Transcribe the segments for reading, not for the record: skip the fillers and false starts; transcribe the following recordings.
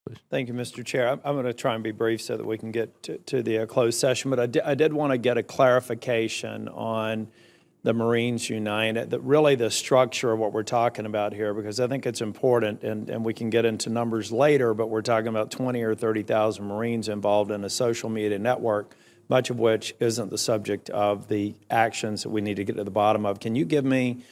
please. Thank you, Mr. Chair. I'm going to try and be brief so that we can get to the closed session, but I did want to get a clarification on the Marines United, really the structure of what we're talking about here, because I think it's important, and we can get into numbers later, but we're talking about 20 or 30,000 Marines involved in a social media network, much of which isn't the subject of the actions that we need to get to the bottom of. Can you give me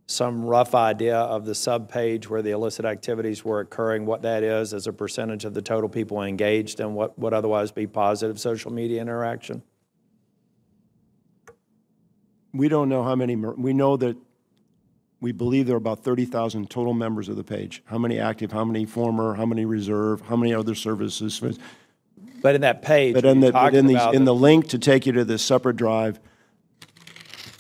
some rough idea of the sub-page where the illicit activities were occurring, what that is as a percentage of the total people engaged in what would otherwise be positive social media interaction? We don't know how many. We know that we believe there are about 30,000 total members of the page. How many active, how many former, how many reserve, how many other services. But in that page, but in the link to take you to this separate drive,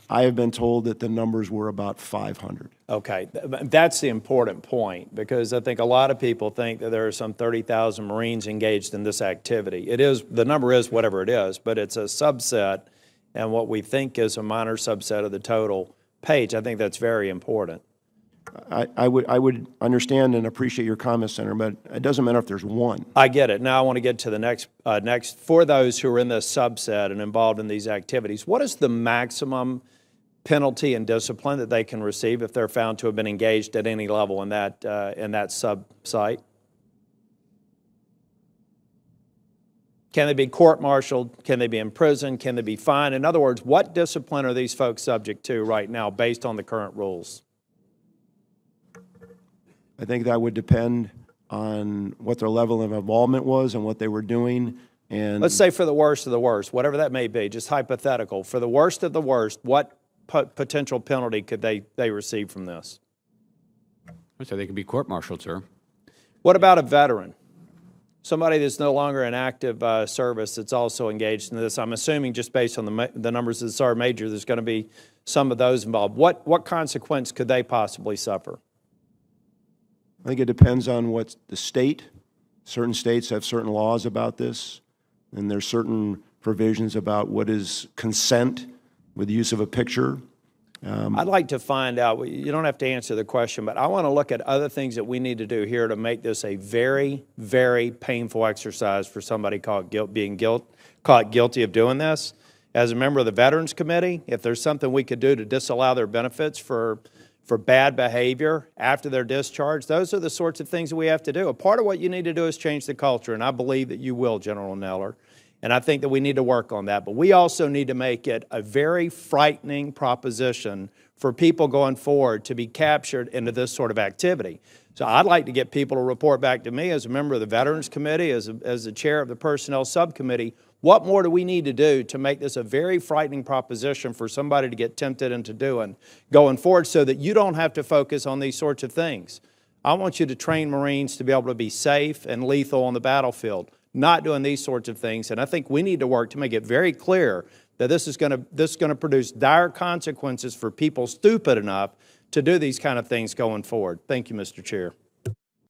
I have been told that the numbers were about 500. Okay, that's the important point, because I think a lot of people think that there are some 30,000 Marines engaged in this activity. It is, the number is whatever it is, but it's a subset, and what we think is a minor subset of the total page. I think that's very important. I would understand and appreciate your comments, Senator, but it doesn't matter if there's one. I get it. Now I want to get to the next. For those who are in this subset and involved in these activities, what is the maximum penalty and discipline that they can receive if they're found to have been engaged at any level in that sub-site? Can they be court-martialed? Can they be imprisoned? Can they be fined? In other words, what discipline are these folks subject to right now based on the current rules? I think that would depend on what their level of involvement was and what they were doing. And let's say for the worst of the worst, whatever that may be, just hypothetical. For the worst of the worst, what potential penalty could they receive from this? So they could be court-martialed, sir. What about a veteran? Somebody that's no longer in active service that's also engaged in this. I'm assuming just based on the numbers of the Sergeant Major, there's going to be some of those involved. What consequence could they possibly suffer? I think it depends on what the state. Certain states have certain laws about this, and there's certain provisions about what is consent with the use of a picture. I'd like to find out, you don't have to answer the question, but I want to look at other things that we need to do here to make this a very, very painful exercise for somebody caught guilty of doing this. As a member of the Veterans Committee, if there's something we could do to disallow their benefits for bad behavior after their discharge, those are the sorts of things that we have to do. A part of what you need to do is change the culture, and I believe that you will, General Neller. And I think that we need to work on that. But we also need to make it a very frightening proposition for people going forward to be captured into this sort of activity. So I'd like to get people to report back to me as a member of the Veterans Committee, as the chair of the Personnel Subcommittee, what more do we need to do to make this a very frightening proposition for somebody to get tempted into doing going forward so that you don't have to focus on these sorts of things. I want you to train Marines to be able to be safe and lethal on the battlefield, not doing these sorts of things. And I think we need to work to make it very clear that this is going to produce dire consequences for people stupid enough to do these kind of things going forward. Thank you, Mr. Chair.